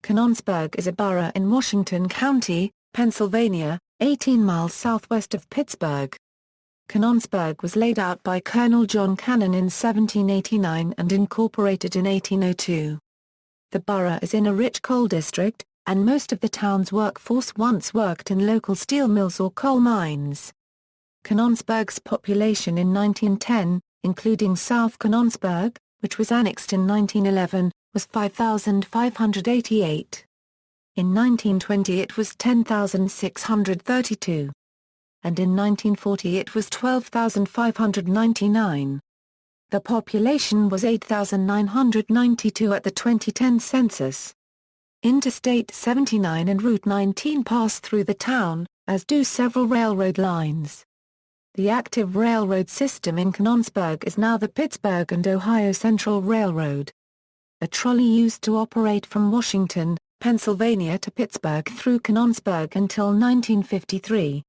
Canonsburg is a borough in Washington County, Pennsylvania, 18 miles southwest of Pittsburgh. Canonsburg was laid out by Colonel John Canon in 1789 and incorporated in 1802. The borough is in a rich coal district, and most of the town's workforce once worked in local steel mills or coal mines. Canonsburg's population in 1910, including South Canonsburg, which was annexed in 1911, was 5,588. In 1920 it was 10,632. And in 1940 it was 12,599. The population was 8,992 at the 2010 census. Interstate 79 and Route 19 pass through the town, as do several railroad lines. The active railroad system in Canonsburg is now the Pittsburgh and Ohio Central Railroad. A trolley used to operate from Washington, Pennsylvania to Pittsburgh through Canonsburg until 1953.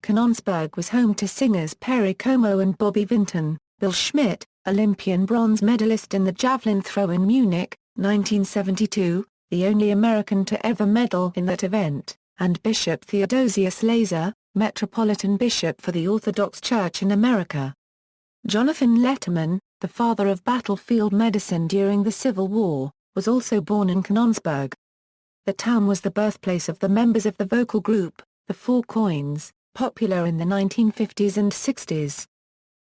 Canonsburg was home to singers Perry Como and Bobby Vinton, Bill Schmidt, Olympian bronze medalist in the javelin throw in Munich, 1972, the only American to ever medal in that event, and Bishop Theodosius Laser, Metropolitan Bishop for the Orthodox Church in America. Jonathan Letterman, the father of battlefield medicine during the Civil War, was also born in Canonsburg. The town was the birthplace of the members of the vocal group, the Four Coins, popular in the 1950s and 60s.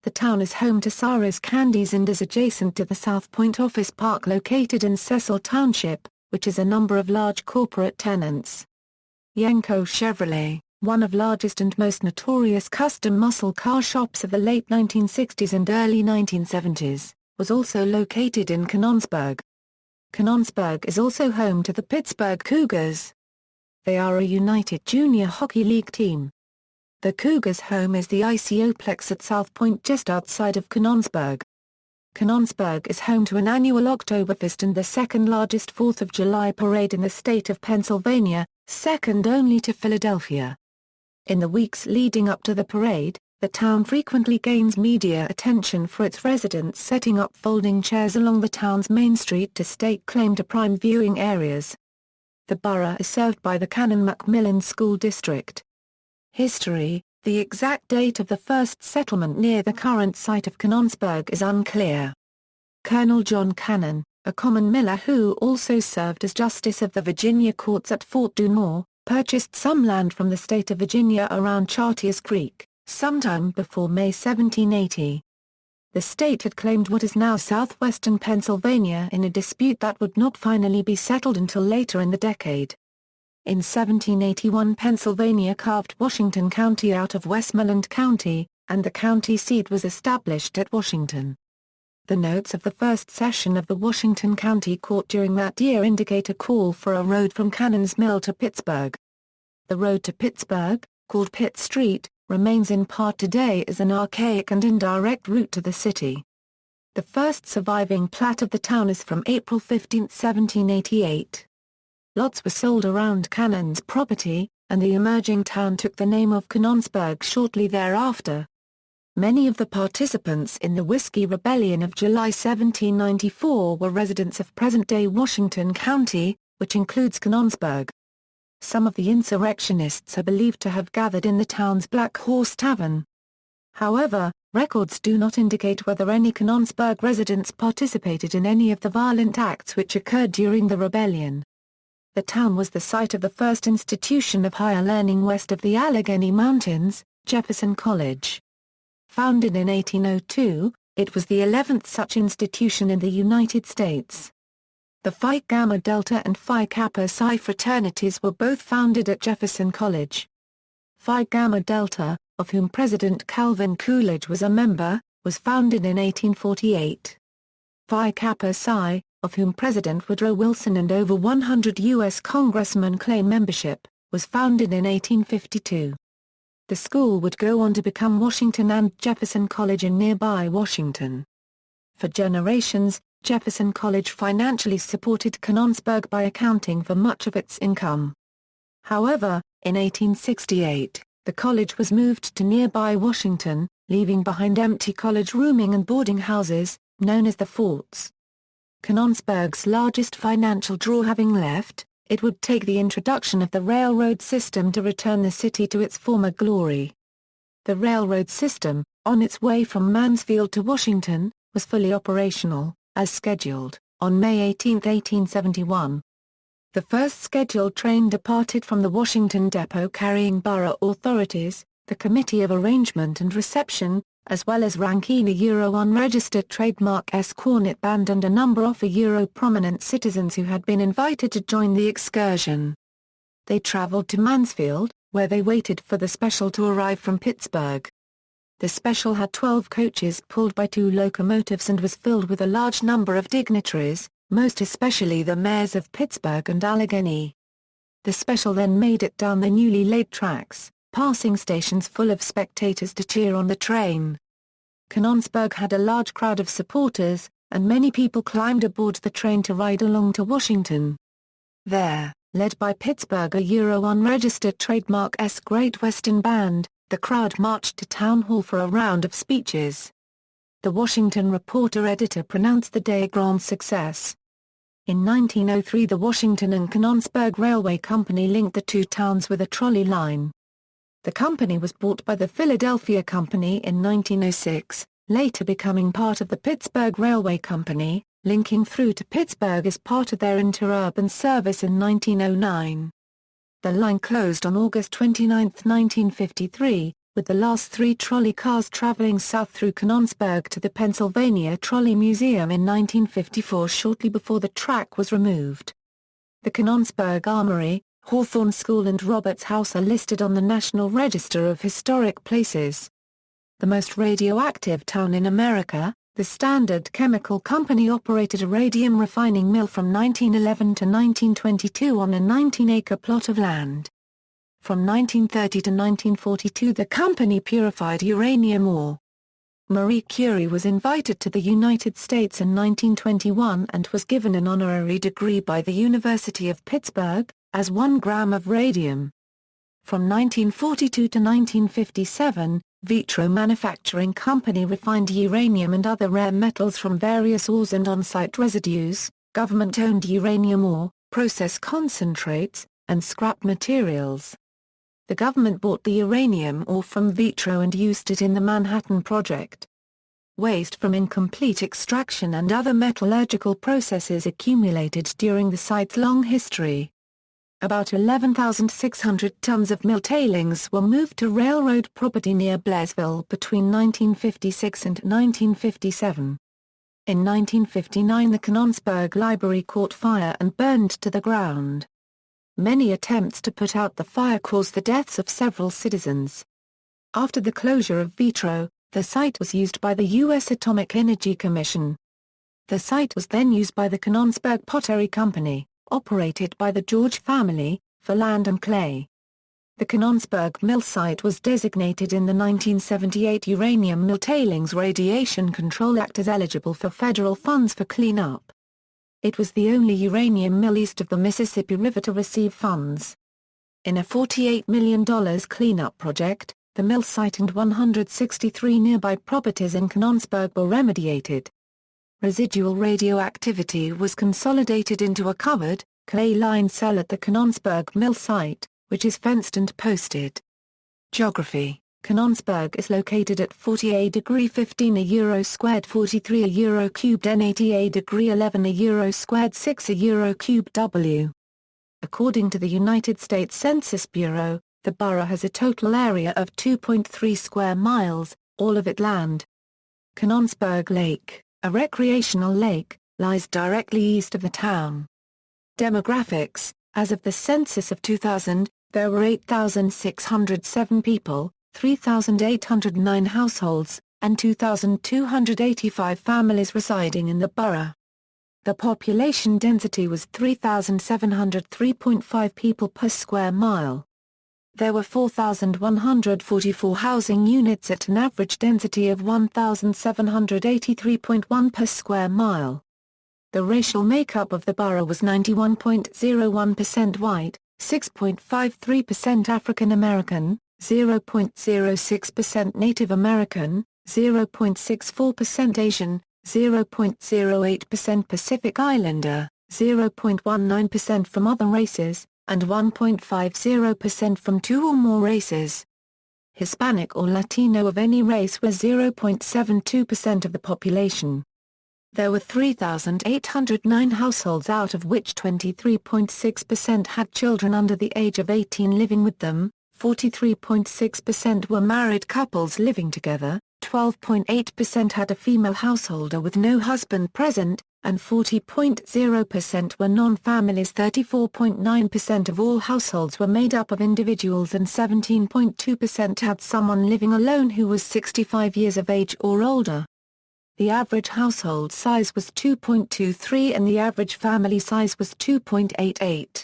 The town is home to Sarah's Candies and is adjacent to the South Point Office Park located in Cecil Township, which is a number of large corporate tenants. Yenko Chevrolet, one of largest and most notorious custom muscle car shops of the late 1960s and early 1970s, was also located in Canonsburg. Canonsburg is also home to the Pittsburgh Cougars. They are a United Junior Hockey League team. The Cougars' home is the ICOplex at South Point just outside of Canonsburg. Canonsburg is home to an annual Oktoberfest and the second largest 4th of July parade in the state of Pennsylvania, second only to Philadelphia. In the weeks leading up to the parade, the town frequently gains media attention for its residents setting up folding chairs along the town's main street to stake claim to prime viewing areas. The borough is served by the Canon-Macmillan School District. History: the exact date of the first settlement near the current site of Canonsburg is unclear. Colonel John Canon, a common miller who also served as justice of the Virginia courts at Fort Dunmore, purchased some land from the state of Virginia around Chartiers Creek, sometime before May 1780. The state had claimed what is now southwestern Pennsylvania in a dispute that would not finally be settled until later in the decade. In 1781 Pennsylvania carved Washington County out of Westmoreland County, and the county seat was established at Washington. The notes of the first session of the Washington County Court during that year indicate a call for a road from Cannon's Mill to Pittsburgh. The road to Pittsburgh, called Pitt Street, remains in part today as an archaic and indirect route to the city. The first surviving plat of the town is from April 15, 1788. Lots were sold around Cannon's property, and the emerging town took the name of Canonsburg shortly thereafter. Many of the participants in the Whiskey Rebellion of July 1794 were residents of present-day Washington County, which includes Canonsburg. Some of the insurrectionists are believed to have gathered in the town's Black Horse Tavern. However, records do not indicate whether any Canonsburg residents participated in any of the violent acts which occurred during the rebellion. The town was the site of the first institution of higher learning west of the Allegheny Mountains, Jefferson College. Founded in 1802, it was the 11th such institution in the United States. The Phi Gamma Delta and Phi Kappa Psi fraternities were both founded at Jefferson College. Phi Gamma Delta, of whom President Calvin Coolidge was a member, was founded in 1848. Phi Kappa Psi, of whom President Woodrow Wilson and over 100 U.S. congressmen claim membership, was founded in 1852. The school would go on to become Washington and Jefferson College in nearby Washington. For generations, Jefferson College financially supported Canonsburg by accounting for much of its income. However, in 1868, the college was moved to nearby Washington, leaving behind empty college rooming and boarding houses, known as the forts. Canonsburg's largest financial draw having left, it would take the introduction of the railroad system to return the city to its former glory. The railroad system, on its way from Mansfield to Washington, was fully operational, as scheduled, on May 18, 1871. The first scheduled train departed from the Washington depot carrying borough authorities, the Committee of Arrangement and Reception, as well as ranking a unregistered trademark cornet band and a number of prominent citizens who had been invited to join the excursion. They traveled to Mansfield, where they waited for the special to arrive from Pittsburgh. The special had 12 coaches pulled by 2 locomotives and was filled with a large number of dignitaries, most especially the mayors of Pittsburgh and Allegheny. The special then made it down the newly laid tracks, passing stations full of spectators to cheer on the train. Canonsburg had a large crowd of supporters, and many people climbed aboard the train to ride along to Washington. There, led by Pittsburgh unregistered trademark Great Western Band, the crowd marched to Town Hall for a round of speeches. The Washington Reporter-Editor pronounced the day a grand success. In 1903 the Washington and Canonsburg Railway Company linked the two towns with a trolley line. The company was bought by the Philadelphia Company in 1906, later becoming part of the Pittsburgh Railway Company, linking through to Pittsburgh as part of their interurban service in 1909. The line closed on August 29, 1953, with the last 3 trolley cars traveling south through Canonsburg to the Pennsylvania Trolley Museum in 1954 shortly before the track was removed. The Canonsburg Armory, Hawthorne School and Roberts House are listed on the National Register of Historic Places. The most radioactive town in America, the Standard Chemical Company operated a radium refining mill from 1911 to 1922 on a 19-acre plot of land. From 1930 to 1942 the company purified uranium ore. Marie Curie was invited to the United States in 1921 and was given an honorary degree by the University of Pittsburgh, as 1 gram of radium. From 1942 to 1957, Vitro Manufacturing Company refined uranium and other rare metals from various ores and on-site residues, government-owned uranium ore, process concentrates, and scrap materials. The government bought the uranium ore from Vitro and used it in the Manhattan Project. Waste from incomplete extraction and other metallurgical processes accumulated during the site's long history. About 11,600 tons of mill tailings were moved to railroad property near Blairsville between 1956 and 1957. In 1959 the Canonsburg Library caught fire and burned to the ground. Many attempts to put out the fire caused the deaths of several citizens. After the closure of Vitro, the site was used by the U.S. Atomic Energy Commission. The site was then used by the Canonsburg Pottery Company, operated by the George family, for land and clay. The Canonsburg mill site was designated in the 1978 Uranium Mill Tailings Radiation Control Act as eligible for federal funds for cleanup. It was the only uranium mill east of the Mississippi River to receive funds. In a $48 million cleanup project, the mill site and 163 nearby properties in Canonsburg were remediated. Residual radioactivity was consolidated into a covered, clay-lined cell at the Canonsburg mill site, which is fenced and posted. Geography: Canonsburg is located at 40°15 euro squared 43 euro cubed n 80°11 euro squared 6 euro cubed w. According to the United States Census Bureau, the borough has a total area of 2.3 square miles, all of it land. Canonsburg Lake, a recreational lake, lies directly east of the town. Demographics: as of the census of 2000, there were 8,607 people, 3,809 households, and 2,285 families residing in the borough. The population density was 3,703.5 people per square mile. There were 4,144 housing units at an average density of 1,783.1 per square mile. The racial makeup of the borough was 91.01% white, 6.53% African American, 0.06% Native American, 0.64% Asian, 0.08% Pacific Islander, 0.19% from other races, and 1.50% from two or more races. Hispanic or Latino of any race were 0.72% of the population. There were 3,809 households, out of which 23.6% had children under the age of 18 living with them, 43.6% were married couples living together, 12.8% had a female householder with no husband present, and 40.0% were non-families. 34.9% of all households were made up of individuals, and 17.2% had someone living alone who was 65 years of age or older. The average household size was 2.23 and the average family size was 2.88.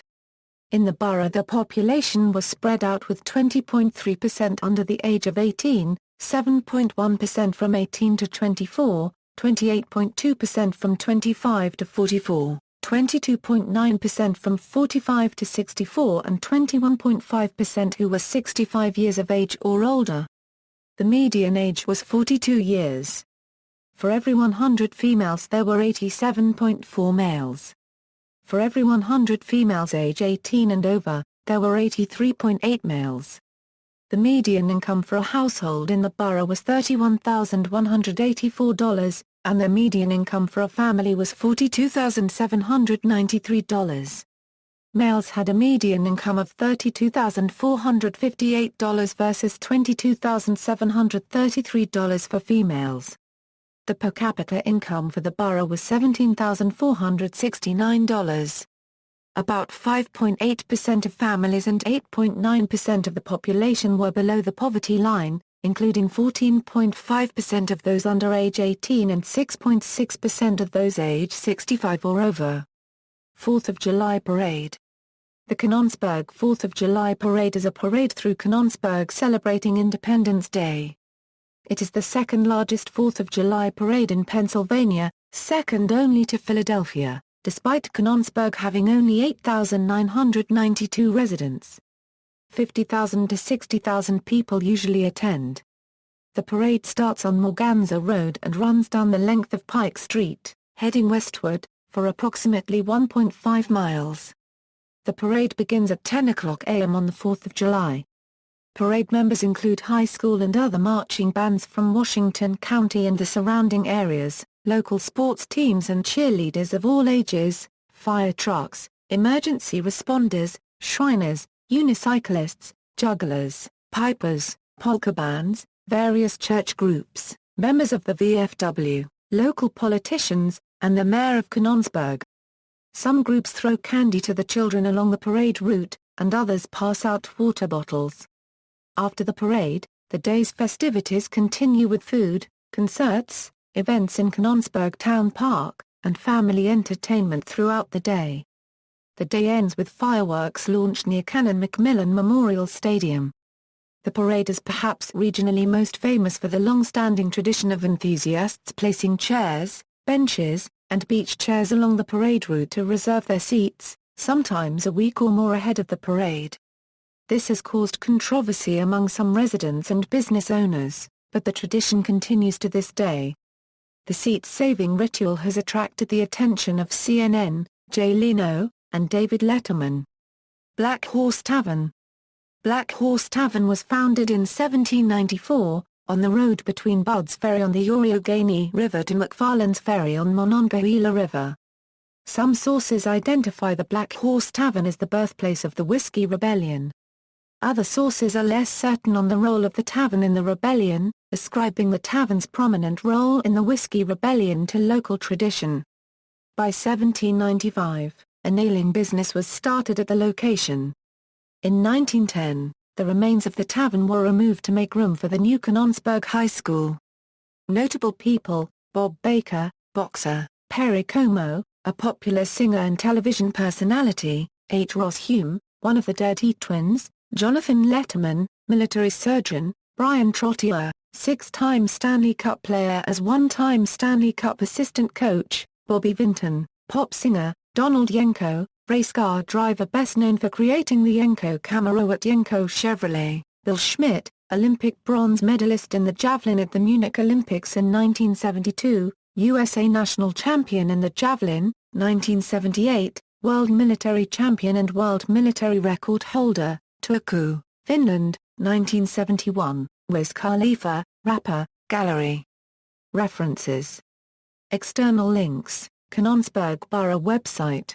In the borough, the population was spread out, with 20.3% under the age of 18, 7.1% from 18 to 24, 28.2% from 25 to 44, 22.9% from 45 to 64 and 21.5% who were 65 years of age or older. The median age was 42 years. For every 100 females there were 87.4 males. For every 100 females age 18 and over, there were 83.8 males. The median income for a household in the borough was $31,184, and the median income for a family was $42,793. Males had a median income of $32,458 versus $22,733 for females. The per capita income for the borough was $17,469. About 5.8% of families and 8.9% of the population were below the poverty line, including 14.5% of those under age 18 and 6.6% of those age 65 or over. 4th of July Parade. The Canonsburg 4th of July Parade is a parade through Canonsburg celebrating Independence Day. It is the second largest 4th of July parade in Pennsylvania, second only to Philadelphia, despite Canonsburg having only 8,992 residents. 50,000 to 60,000 people usually attend. The parade starts on Morganza Road and runs down the length of Pike Street, heading westward, for approximately 1.5 miles. The parade begins at 10 a.m. on the 4th of July. Parade members include high school and other marching bands from Washington County and the surrounding areas, local sports teams and cheerleaders of all ages, fire trucks, emergency responders, Shriners, unicyclists, jugglers, pipers, polka bands, various church groups, members of the VFW, local politicians, and the mayor of Canonsburg. Some groups throw candy to the children along the parade route, and others pass out water bottles. After the parade, the day's festivities continue with food, concerts, events in Canonsburg Town Park, and family entertainment throughout the day. The day ends with fireworks launched near Canon McMillan Memorial Stadium. The parade is perhaps regionally most famous for the long-standing tradition of enthusiasts placing chairs, benches, and beach chairs along the parade route to reserve their seats, sometimes a week or more ahead of the parade. This has caused controversy among some residents and business owners, but the tradition continues to this day. The seat-saving ritual has attracted the attention of CNN, Jay Leno, and David Letterman. Black Horse Tavern. Black Horse Tavern was founded in 1794, on the road between Bud's Ferry on the Youghiogany River to McFarland's Ferry on Monongahela River. Some sources identify the Black Horse Tavern as the birthplace of the Whiskey Rebellion. Other sources are less certain on the role of the tavern in the rebellion, ascribing the tavern's prominent role in the Whiskey Rebellion to local tradition. By 1795, a nailing business was started at the location. In 1910, the remains of the tavern were removed to make room for the new Canonsburg High School. Notable people: Bob Baker, boxer; Perry Como, a popular singer and television personality; H. Ross Hume, one of the Dirty Twins; Jonathan Letterman, military surgeon; Brian Trottier, six-time Stanley Cup player as one-time Stanley Cup assistant coach; Bobby Vinton, pop singer; Donald Yenko, race car driver best known for creating the Yenko Camaro at Yenko Chevrolet; Bill Schmidt, Olympic bronze medalist in the javelin at the Munich Olympics in 1972, USA national champion in the javelin; 1978, World Military Champion and World Military Record Holder, Turku, Finland, 1971, Wiz Khalifa, rapper, gallery. References. External links, Canonsburg Borough website.